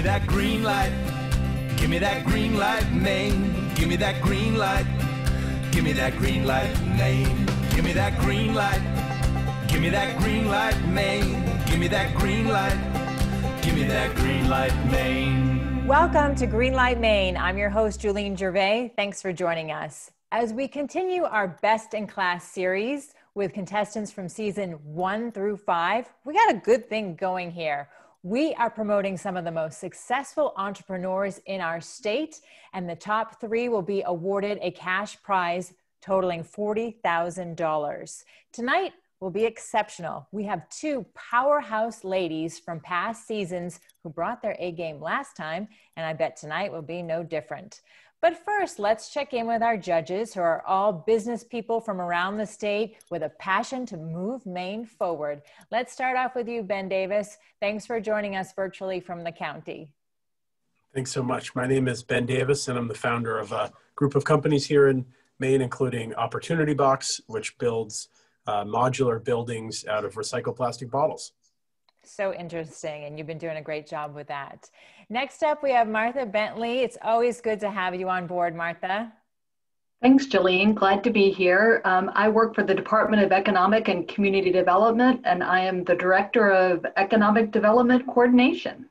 me that green light. Give me that green light, Maine. Give me that green light. Give me that green light, Maine. Give me that green light. Give me that green light, Maine. Give me that green light. Give me that green light, Maine. Welcome to Greenlight Maine. I'm your host, Julene Gervais. Thanks for joining us. As we continue our Best in Class series with contestants from season 1 through 5, we got a good thing going here. We are promoting some of the most successful entrepreneurs in our state, and the top 3 will be awarded a cash prize totaling $40,000. Tonight will be exceptional. We have 2 powerhouse ladies from past seasons who brought their A game last time, and I bet tonight will be no different. But first, let's check in with our judges, who are all business people from around the state with a passion to move Maine forward. Let's start off with you, Ben Davis. Thanks for joining us virtually from the county. Thanks so much. My name is Ben Davis, and I'm the founder of a group of companies here in Maine, including Opportunity Box, which builds modular buildings out of recycled plastic bottles. So interesting, and you've been doing a great job with that. Next up, we have Martha Bentley. It's always good to have you on board, Martha. Thanks, Jolene. Glad to be here. I work for the Department of Economic and Community Development, and I am the Director of Economic Development Coordination.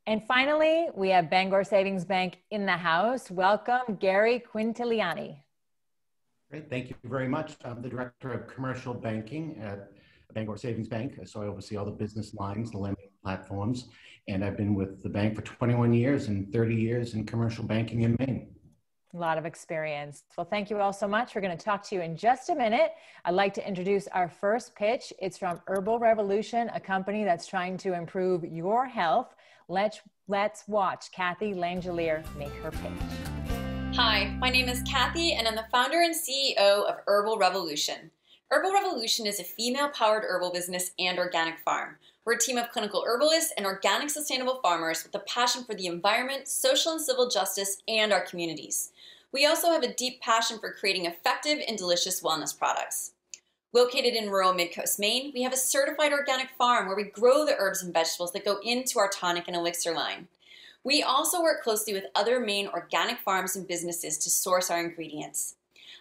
And finally, we have Bangor Savings Bank in the house. Welcome, Gary Quintiliani. Great, thank you very much. I'm the Director of Commercial Banking at Bangor Savings Bank, so I oversee all the business lines, the lending platforms, and I've been with the bank for 21 years and 30 years in commercial banking in Maine. A lot of experience. Well, thank you all so much. We're going to talk to you in just a minute. I'd like to introduce our first pitch. It's from Herbal Revolution, a company that's trying to improve your health. Let's watch Kathy Langelier make her pitch. Hi, my name is Kathy, and I'm the founder and CEO of Herbal Revolution. Herbal Revolution is a female-powered herbal business and organic farm. We're a team of clinical herbalists and organic sustainable farmers with a passion for the environment, social and civil justice, and our communities. We also have a deep passion for creating effective and delicious wellness products. Located in rural Mid-Coast Maine, we have a certified organic farm where we grow the herbs and vegetables that go into our tonic and elixir line. We also work closely with other Maine organic farms and businesses to source our ingredients.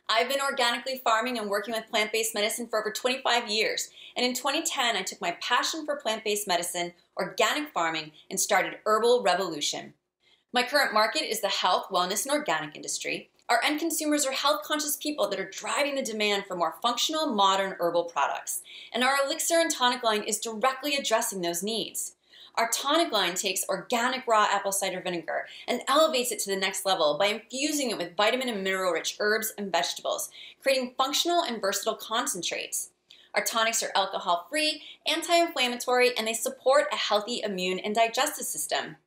I've been organically farming and working with plant-based medicine for over 25 years, and in 2010, I took my passion for plant-based medicine, organic farming, and started Herbal Revolution. My current market is the health, wellness, and organic industry. Our end consumers are health-conscious people that are driving the demand for more functional, modern herbal products, and our elixir and tonic line is directly addressing those needs. Our tonic line takes organic raw apple cider vinegar and elevates it to the next level by infusing it with vitamin and mineral-rich herbs and vegetables, creating functional and versatile concentrates. Our tonics are alcohol-free, anti-inflammatory, and they support a healthy immune and digestive system.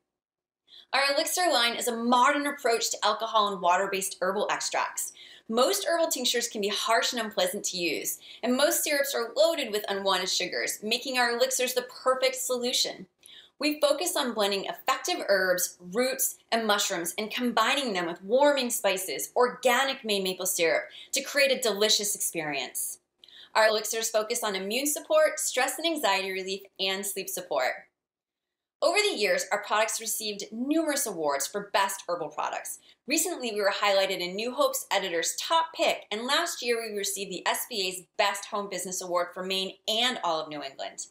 Our elixir line is a modern approach to alcohol and water-based herbal extracts. Most herbal tinctures can be harsh and unpleasant to use, and most syrups are loaded with unwanted sugars, making our elixirs the perfect solution. We focus on blending effective herbs, roots, and mushrooms and combining them with warming spices, organic Maine maple syrup to create a delicious experience. Our elixirs focus on immune support, stress and anxiety relief, and sleep support. Over the years, our products received numerous awards for best herbal products. Recently, we were highlighted in New Hope's editor's top pick, and last year we received the SBA's Best Home Business Award for Maine and all of New England.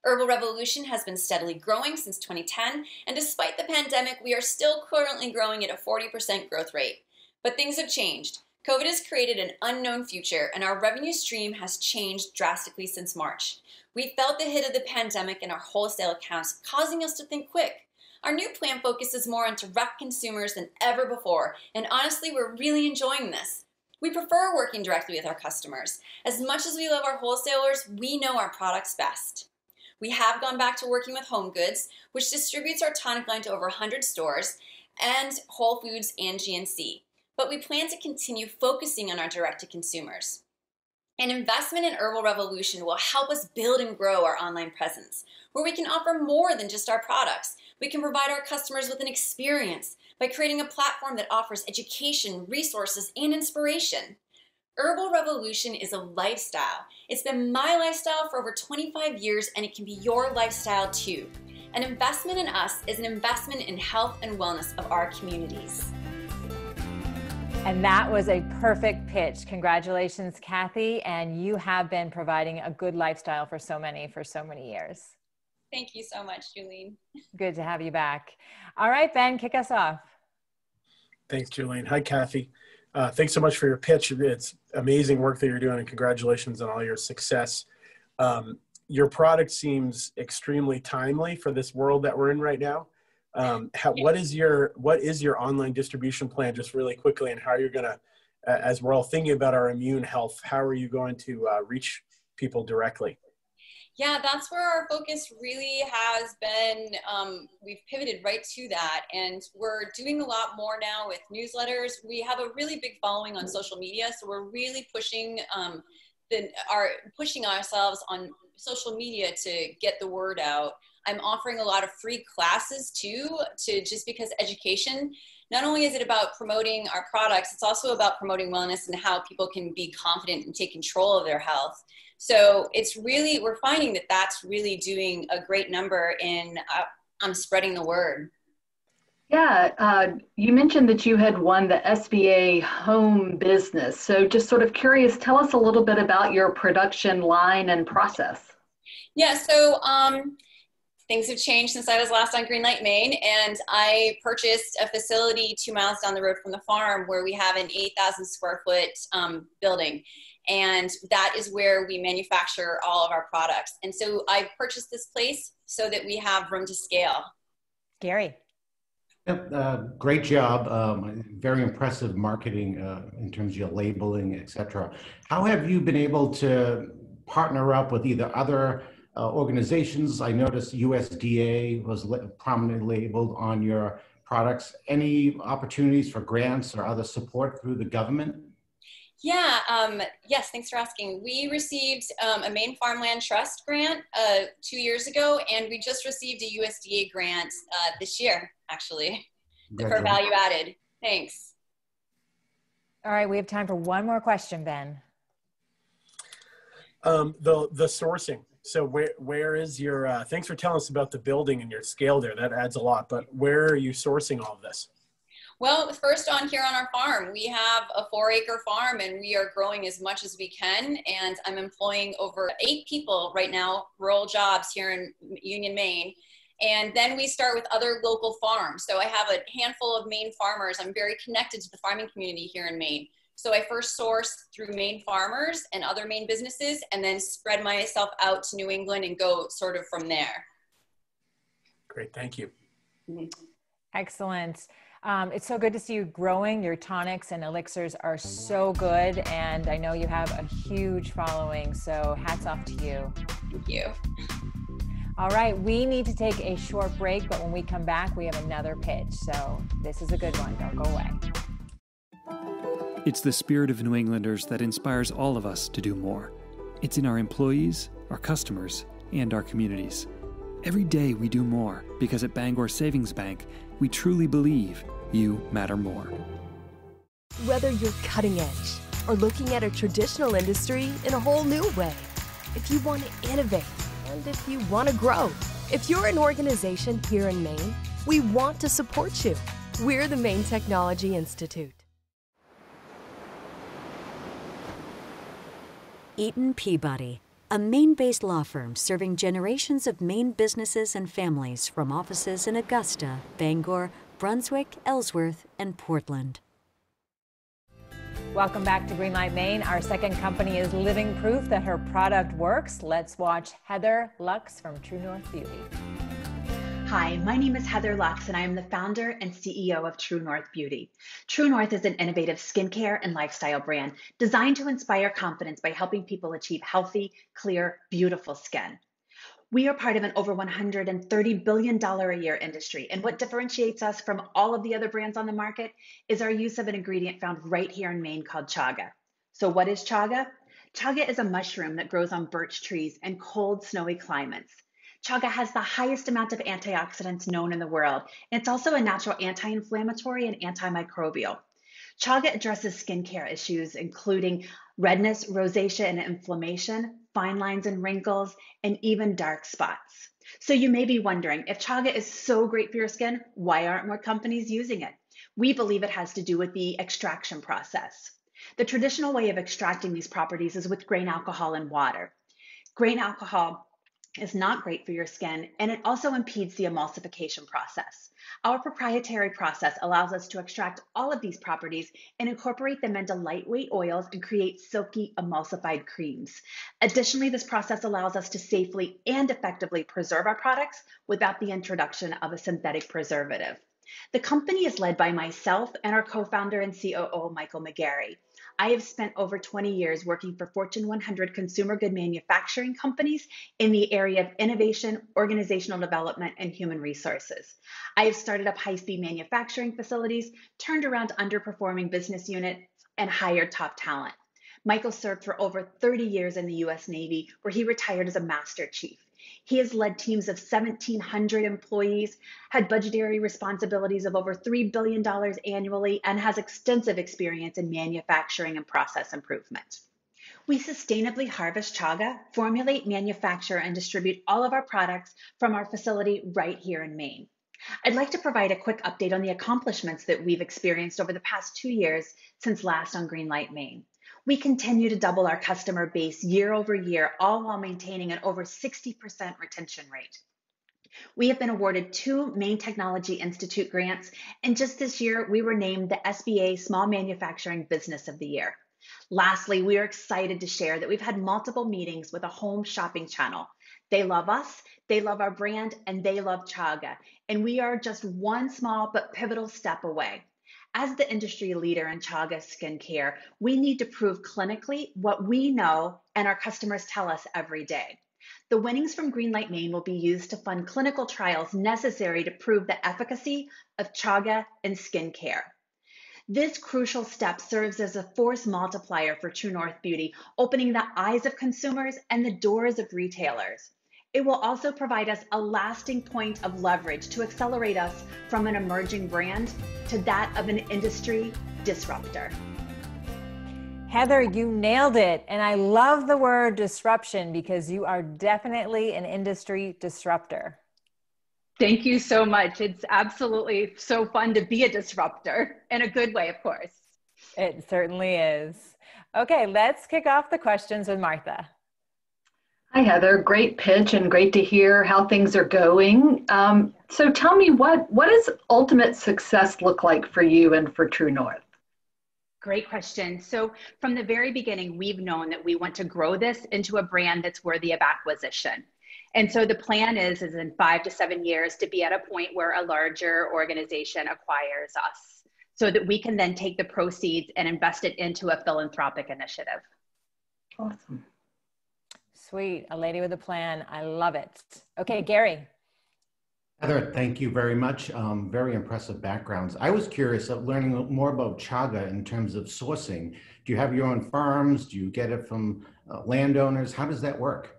Herbal Revolution has been steadily growing since 2010, and despite the pandemic, we are still currently growing at a 40% growth rate. But things have changed. COVID has created an unknown future, and our revenue stream has changed drastically since March. We felt the hit of the pandemic in our wholesale accounts, causing us to think quick. Our new plan focuses more on direct consumers than ever before, and honestly, we're really enjoying this. We prefer working directly with our customers. As much as we love our wholesalers, we know our products best. We have gone back to working with Home Goods, which distributes our tonic line to over 100 stores, and Whole Foods and GNC. But we plan to continue focusing on our direct-to-consumers. An investment in Herbal Revolution will help us build and grow our online presence, where we can offer more than just our products. We can provide our customers with an experience by creating a platform that offers education, resources, and inspiration. Herbal Revolution is a lifestyle. It's been my lifestyle for over 25 years, and it can be your lifestyle too. An investment in us is an investment in health and wellness of our communities. And that was a perfect pitch. Congratulations, Kathy. And you have been providing a good lifestyle for so many years. Thank you so much, Julene. Good to have you back. All right, Ben, kick us off. Thanks, Julene. Hi, Kathy. Thanks so much for your pitch. It's amazing work that you're doing, and congratulations on all your success. Your product seems extremely timely for this world that we're in right now. What is your online distribution plan, just really quickly, and how you're going to, as we're all thinking about our immune health, how are you going to reach people directly? Yeah, that's where our focus really has been. We've pivoted right to that, and we're doing a lot more now with newsletters. We have a really big following on social media, so we're really pushing ourselves on social media to get the word out. I'm offering a lot of free classes too, just because education, not only is it about promoting our products, it's also about promoting wellness and how people can be confident and take control of their health. So it's really, we're finding that that's really doing a great number in spreading the word. Yeah, you mentioned that you had won the SBA home business. So just sort of curious, tell us a little bit about your production line and process. Yeah, so things have changed since I was last on Greenlight Maine, and I purchased a facility 2 miles down the road from the farm where we have an 8,000 square foot building. And that is where we manufacture all of our products. And so I purchased this place so that we have room to scale. Gary. Yep, great job. Very impressive marketing in terms of your labeling, et cetera. How have you been able to partner up with either other organizations? I noticed USDA was prominently labeled on your products. Any opportunities for grants or other support through the government? Yeah, yes, thanks for asking. We received a Maine Farmland Trust grant 2 years ago, and we just received a USDA grant this year, actually, for value added. Thanks. All right, we have time for one more question, Ben. The sourcing. So where is your, thanks for telling us about the building and your scale there. That adds a lot, but where are you sourcing all of this? Well, first here on our farm, we have a 4-acre farm and we are growing as much as we can. And I'm employing over 8 people right now, rural jobs here in Union, Maine. And then we start with other local farms. So I have a handful of Maine farmers. I'm very connected to the farming community here in Maine. So I first source through Maine farmers and other Maine businesses, and then spread myself out to New England and go sort of from there. Great, thank you. Mm-hmm. Excellent. It's so good to see you growing. Your tonics and elixirs are so good, and I know you have a huge following, so hats off to you. Thank you. All right, we need to take a short break, but when we come back, we have another pitch. So this is a good one. Don't go away. It's the spirit of New Englanders that inspires all of us to do more. It's in our employees, our customers, and our communities. Every day we do more because at Bangor Savings Bank, we truly believe you matter more. Whether you're cutting edge or looking at a traditional industry in a whole new way, if you want to innovate and if you want to grow, if you're an organization here in Maine, we want to support you. We're the Maine Technology Institute. Eaton Peabody, a Maine-based law firm serving generations of Maine businesses and families from offices in Augusta, Bangor, Brunswick, Ellsworth, and Portland. Welcome back to Greenlight Maine. Our second company is living proof that her product works. Let's watch Heather Lux from True North Beauty. Hi, my name is Heather Lux, and I am the founder and CEO of True North Beauty. True North is an innovative skincare and lifestyle brand designed to inspire confidence by helping people achieve healthy, clear, beautiful skin. We are part of an over $130 billion a year industry, and what differentiates us from all of the other brands on the market is our use of an ingredient found right here in Maine called chaga. So what is chaga? Chaga is a mushroom that grows on birch trees in cold, snowy climates. Chaga has the highest amount of antioxidants known in the world, and it's also a natural anti-inflammatory and antimicrobial. Chaga addresses skincare issues, including redness, rosacea, and inflammation, fine lines and wrinkles, and even dark spots. So you may be wondering, if chaga is so great for your skin, why aren't more companies using it? We believe it has to do with the extraction process. The traditional way of extracting these properties is with grain alcohol and water. Grain alcohol is not great for your skin, and it also impedes the emulsification process. Our proprietary process allows us to extract all of these properties and incorporate them into lightweight oils and create silky emulsified creams. Additionally, this process allows us to safely and effectively preserve our products without the introduction of a synthetic preservative. The company is led by myself and our co-founder and COO, Michael McGarry. I have spent over 20 years working for Fortune 100 consumer good manufacturing companies in the area of innovation, organizational development, and human resources. I have started up high-speed manufacturing facilities, turned around underperforming business units, and hired top talent. Michael served for over 30 years in the US Navy, where he retired as a Master Chief. He has led teams of 1,700 employees, had budgetary responsibilities of over $3 billion annually, and has extensive experience in manufacturing and process improvement. We sustainably harvest chaga, formulate, manufacture, and distribute all of our products from our facility right here in Maine. I'd like to provide a quick update on the accomplishments that we've experienced over the past 2 years since last on Greenlight Maine. We continue to double our customer base year over year, all while maintaining an over 60% retention rate. We have been awarded 2 Maine Technology Institute grants, and just this year, we were named the SBA Small Manufacturing Business of the Year. Lastly, we are excited to share that we've had multiple meetings with a home shopping channel. They love us, they love our brand, and they love chaga, and we are just one small but pivotal step away. As the industry leader in chaga skincare, we need to prove clinically what we know and our customers tell us every day. The winnings from Greenlight Maine will be used to fund clinical trials necessary to prove the efficacy of chaga in skincare. This crucial step serves as a force multiplier for True North Beauty, opening the eyes of consumers and the doors of retailers. It will also provide us a lasting point of leverage to accelerate us from an emerging brand to that of an industry disruptor. Heather, you nailed it. And I love the word disruption because you are definitely an industry disruptor. Thank you so much. It's absolutely so fun to be a disruptor in a good way, of course. It certainly is. Okay, let's kick off the questions with Martha. Hi, Heather. Great pitch and great to hear how things are going. So tell me, what does ultimate success look like for you and for True North? Great question. So from the very beginning, we've known that we want to grow this into a brand that's worthy of acquisition. And so the plan is in 5 to 7 years to be at a point where a larger organization acquires us so that we can then take the proceeds and invest it into a philanthropic initiative. Awesome. Sweet, a lady with a plan. I love it. Okay, Gary. Heather, thank you very much. Very impressive backgrounds. I was curious of learning more about chaga in terms of sourcing. Do you have your own farms? Do you get it from landowners? How does that work?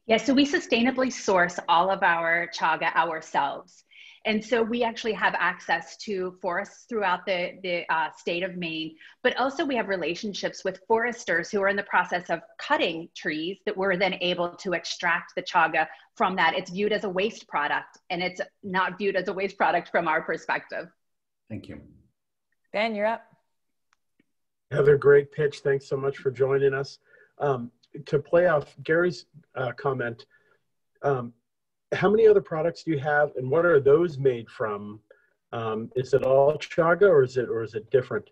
Yeah, so we sustainably source all of our chaga ourselves. And so we actually have access to forests throughout the state of Maine, but also we have relationships with foresters who are in the process of cutting trees that we're then able to extract the chaga from that. It's viewed as a waste product, and it's not viewed as a waste product from our perspective. Thank you. Ben, you're up. Heather, great pitch. Thanks so much for joining us. To play off Gary's comment, how many other products do you have, and what are those made from? Is it all chaga, or is it different?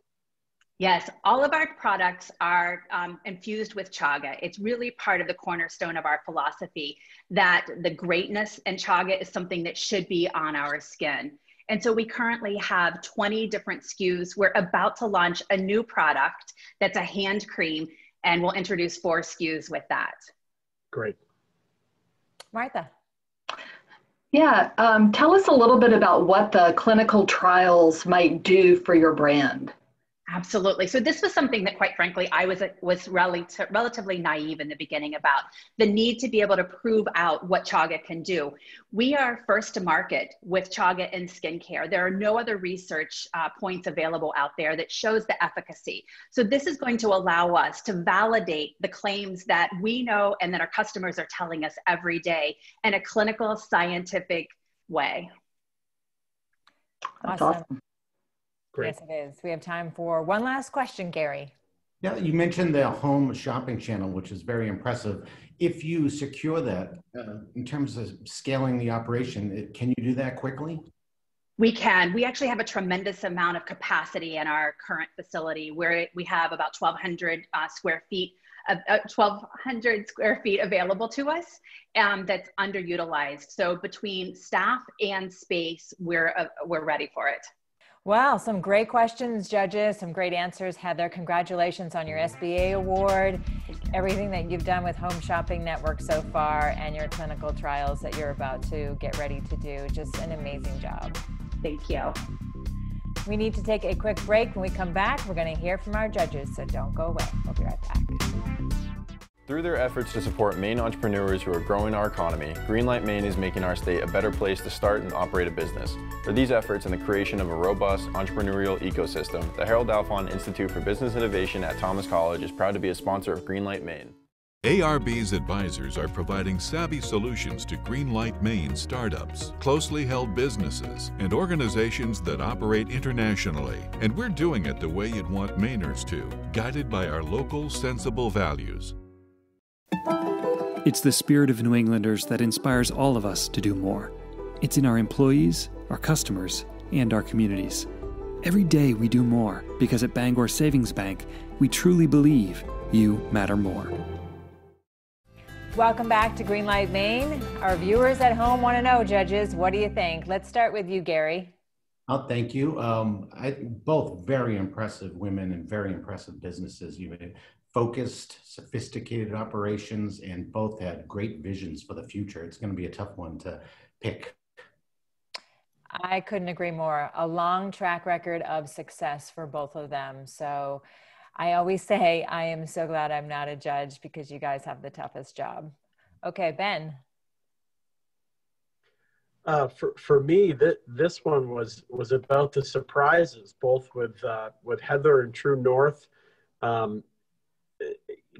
Yes, all of our products are infused with chaga. It's really part of the cornerstone of our philosophy that the greatness in chaga is something that should be on our skin. And so we currently have 20 different SKUs. We're about to launch a new product that's a hand cream, and we'll introduce 4 SKUs with that. Great. Martha. Yeah, tell us a little bit about what the clinical trials might do for your brand. Absolutely. So this was something that, quite frankly, I was relatively naive in the beginning about the need to be able to prove out what chaga can do. We are first to market with chaga in skincare. There are no other research points available out there that shows the efficacy. So this is going to allow us to validate the claims that we know and that our customers are telling us every day in a clinical, scientific way. That's Awesome. awesome. Great. Yes, it is. We have time for one last question, Gary. Yeah, you mentioned the home shopping channel, which is very impressive. If you secure that in terms of scaling the operation, can you do that quickly? We can. We actually have a tremendous amount of capacity in our current facility where we have about 1,200 square feet. 1,200 square feet available to us that's underutilized. So between staff and space, we're ready for it. Wow, some great questions, judges, some great answers. Heather, congratulations on your SBA award, everything that you've done with Home Shopping Network so far, and your clinical trials that you're about to get ready to do. Just an amazing job. Thank you. We need to take a quick break. When we come back, we're going to hear from our judges, so don't go away. We'll be right back. Through their efforts to support Maine entrepreneurs who are growing our economy, Greenlight Maine is making our state a better place to start and operate a business. For these efforts and the creation of a robust entrepreneurial ecosystem, the Harold Alfond Institute for Business Innovation at Thomas College is proud to be a sponsor of Greenlight Maine. ARB's advisors are providing savvy solutions to Greenlight Maine startups, closely held businesses, and organizations that operate internationally. And we're doing it the way you'd want Mainers to, guided by our local, sensible values. It's the spirit of New Englanders that inspires all of us to do more. It's in our employees, our customers, and our communities. Every day we do more because at Bangor Savings Bank, we truly believe you matter more. Welcome back to Greenlight Maine. Our viewers at home want to know, judges, what do you think? Let's start with you, Gary. Oh, thank you. Both very impressive women and very impressive businesses. You had focused, sophisticated operations, and both had great visions for the future. It's going to be a tough one to pick. I couldn't agree more. A long track record of success for both of them. So I always say I am so glad I'm not a judge because you guys have the toughest job. Okay, Ben. For me, this one was about the surprises, both with Heather and True North,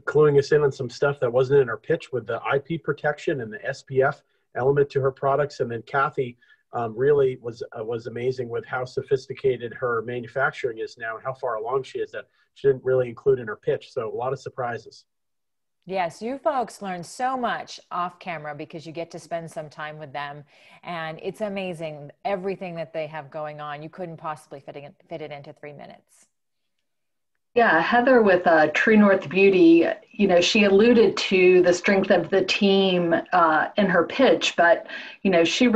cluing us in on some stuff that wasn't in her pitch with the IP protection and the SPF element to her products, and then Kathy really was amazing with how sophisticated her manufacturing is now and how far along she is that she didn't really include in her pitch. So a lot of surprises. Yes, you folks learn so much off camera because you get to spend some time with them, and it's amazing everything that they have going on. You couldn't possibly fit it into 3 minutes. Yeah, Heather with True North Beauty, you know, she alluded to the strength of the team in her pitch, but, you know, she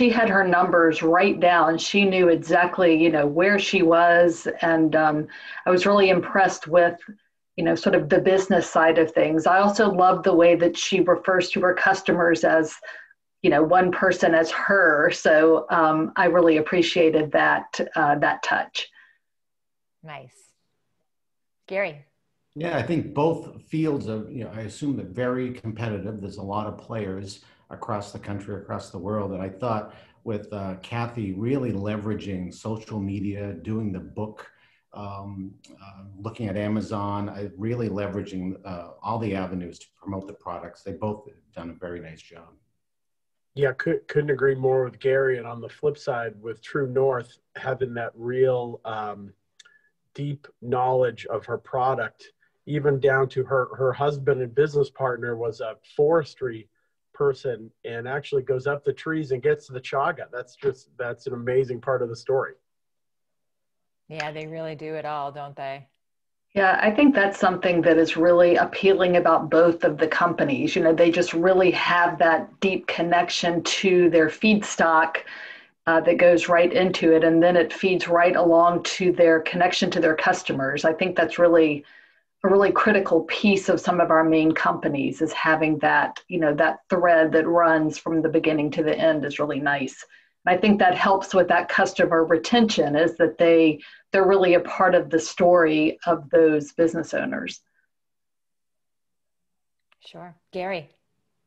had her numbers right down. She knew exactly, you know, where she was. And I was really impressed with, you know, sort of the business side of things. I also love the way that she refers to her customers as, you know, one person as her. So I really appreciated that touch. Nice. Gary. Yeah, I think both fields are, you know, I assume that very competitive. There's a lot of players across the country, across the world. And I thought with Kathy really leveraging social media, doing the book, looking at Amazon, really leveraging all the avenues to promote the products. They both have done a very nice job. Yeah, couldn't agree more with Gary. And on the flip side, with True North, having that real deep knowledge of her product, even down to her husband and business partner was a forestry person and actually goes up the trees and gets to the chaga. That's an amazing part of the story. Yeah, they really do it all, don't they? Yeah, I think that's something that is really appealing about both of the companies. You know, they just really have that deep connection to their feedstock that goes right into it, and then it feeds right along to their connection to their customers. I think that's really a really critical piece of some of our main companies, is having that, you know, that thread that runs from the beginning to the end is really nice. And I think that helps with that customer retention, is that they they're really a part of the story of those business owners. Sure. Gary.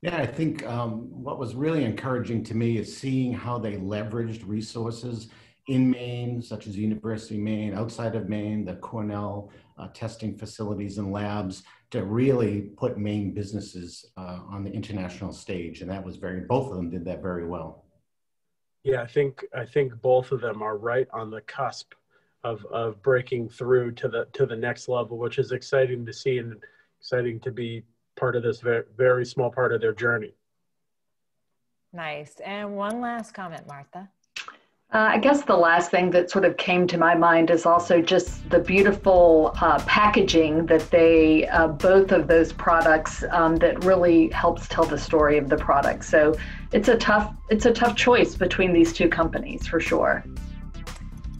Yeah, I think what was really encouraging to me is seeing how they leveraged resources in Maine, such as the University of Maine, outside of Maine, the Cornell testing facilities and labs, to really put Maine businesses on the international stage. And that was both of them did that very well. Yeah, I think both of them are right on the cusp of breaking through to the next level, which is exciting to see and exciting to be part of this very, very small part of their journey. Nice. And one last comment, Martha. I guess the last thing that sort of came to my mind is also just the beautiful packaging that they, both of those products, that really helps tell the story of the product. So it's a tough choice between these two companies for sure.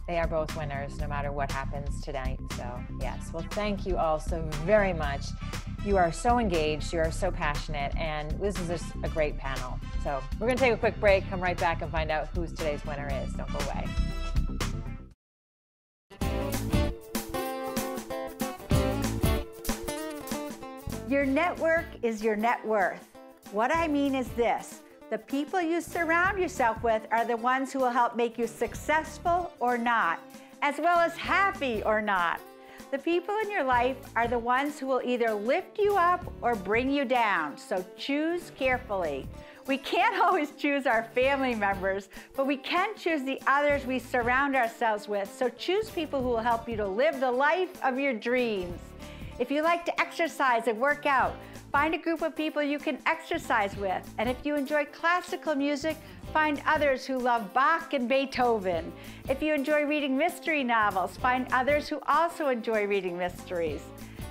They are both winners no matter what happens tonight. So yes, well, thank you all so very much. You are so engaged, you are so passionate, and this is just a great panel. So we're going to take a quick break, come right back and find out who today's winner is. Don't go away. Your network is your net worth. What I mean is this: the people you surround yourself with are the ones who will help make you successful or not, as well as happy or not. The people in your life are the ones who will either lift you up or bring you down, so choose carefully. We can't always choose our family members, but we can choose the others we surround ourselves with, so choose people who will help you to live the life of your dreams. If you like to exercise and work out, find a group of people you can exercise with. And if you enjoy classical music, find others who love Bach and Beethoven. If you enjoy reading mystery novels, find others who also enjoy reading mysteries.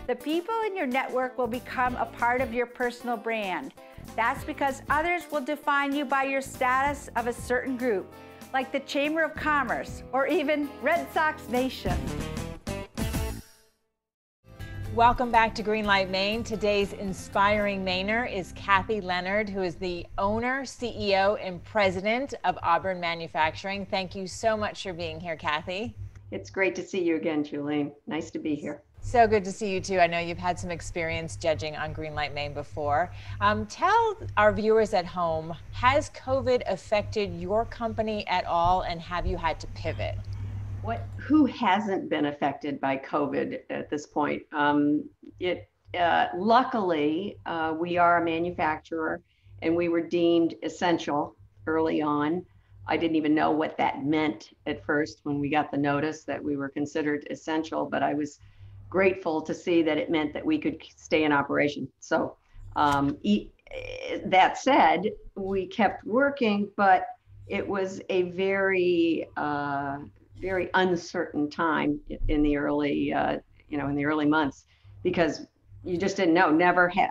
The people in your network will become a part of your personal brand. That's because others will define you by your status of a certain group, like the Chamber of Commerce or even Red Sox Nation. Welcome back to Greenlight Maine. Today's inspiring Mainer is Kathy Leonard, who is the owner, CEO, and president of Auburn Manufacturing. Thank you so much for being here, Kathy. It's great to see you again, Julene. Nice to be here. So good to see you too. I know you've had some experience judging on Greenlight Maine before. Tell our viewers at home, has COVID affected your company at all, and have you had to pivot? Who hasn't been affected by COVID at this point? Luckily, we are a manufacturer and we were deemed essential early on. I didn't even know what that meant at first when we got the notice that we were considered essential, but I was grateful to see that it meant that we could stay in operation. So that said, we kept working, but it was a very uncertain time in the early, in the early months, because you just didn't know.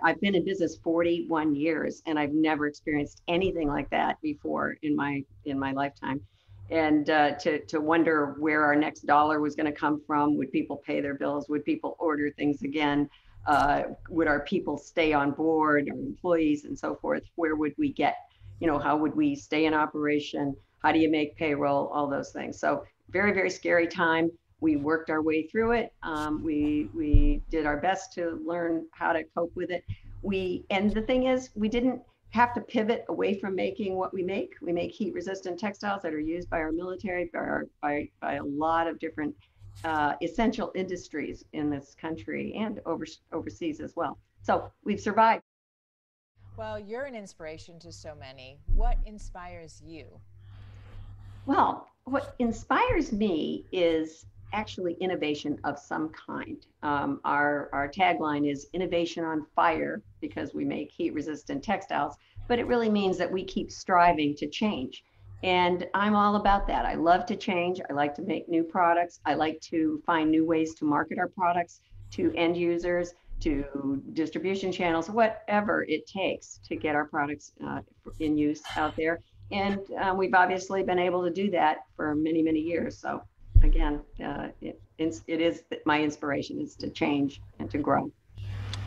I've been in business 41 years and I've never experienced anything like that before in my lifetime. And to wonder where our next dollar was going to come from. Would people pay their bills? Would people order things again? Would our people stay on board, our employees and so forth? Where would we get, how would we stay in operation? How do you make payroll? All those things. So very, very scary time. We worked our way through it. We did our best to learn how to cope with it. And the thing is, we didn't have to pivot away from making what we make. We make heat resistant textiles that are used by our military, by a lot of different essential industries in this country and overseas as well. So we've survived. Well, you're an inspiration to so many. What inspires you? Well, what inspires me is actually innovation of some kind. Our tagline is innovation on fire, because we make heat resistant textiles, but it really means that we keep striving to change. And I'm all about that. I love to change. I like to make new products. I like to find new ways to market our products to end users, to distribution channels, whatever it takes to get our products in use out there. And we've obviously been able to do that for many, many years. So again, it is my inspiration is to change and to grow.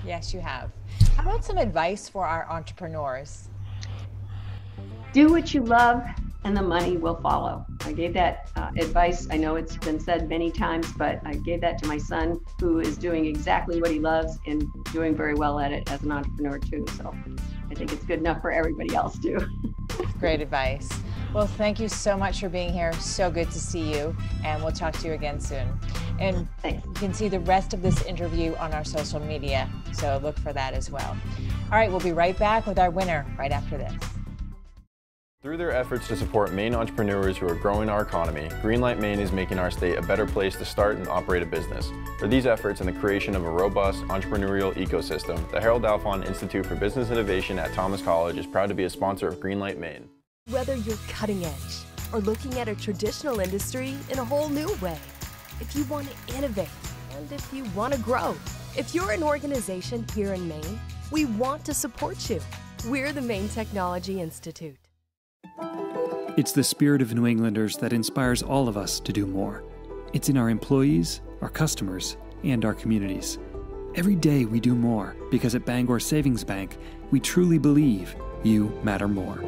Yes, you have. How about some advice for our entrepreneurs? Do what you love and the money will follow. I gave that advice. I know it's been said many times, but I gave that to my son, who is doing exactly what he loves and doing very well at it as an entrepreneur too. So I think it's good enough for everybody else too. Great advice. Well, thank you so much for being here. So good to see you, and we'll talk to you again soon. And Thanks. You can see the rest of this interview on our social media, so look for that as well. All right, we'll be right back with our winner right after this. Through their efforts to support Maine entrepreneurs who are growing our economy, Greenlight Maine is making our state a better place to start and operate a business. For these efforts and the creation of a robust entrepreneurial ecosystem, the Harold Alfond Institute for Business Innovation at Thomas College is proud to be a sponsor of Greenlight Maine. Whether you're cutting edge or looking at a traditional industry in a whole new way, if you want to innovate and if you want to grow, if you're an organization here in Maine, we want to support you. We're the Maine Technology Institute. It's the spirit of New Englanders that inspires all of us to do more. It's in our employees, our customers, and our communities. Every day we do more because at Bangor Savings Bank, we truly believe you matter more.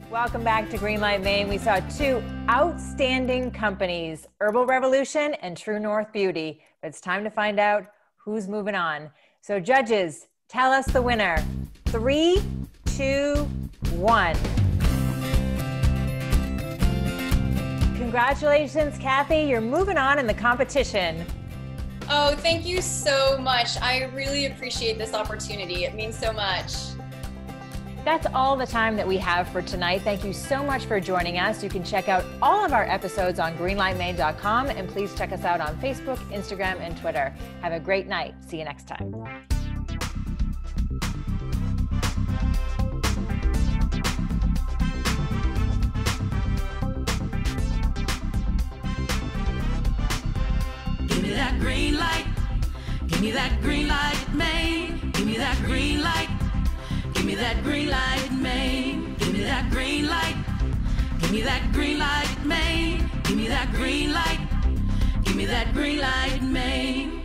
Welcome back to Greenlight Maine. We saw two outstanding companies, Herbal Revolution and True North Beauty. But it's time to find out who's moving on. So judges, tell us the winner. 3, 2, 1. Congratulations, Kathy. You're moving on in the competition. Oh, thank you so much. I really appreciate this opportunity. It means so much. That's all the time that we have for tonight. Thank you so much for joining us. You can check out all of our episodes on greenlightmaine.com, and please check us out on Facebook, Instagram, and Twitter. Have a great night. See you next time. Give me that green light. Give me that green light, Maine. Give me that green light. Give me that green light, Maine. Give me that green light. Give me that green light, Maine. Give me that green light. Give me that green light, Maine.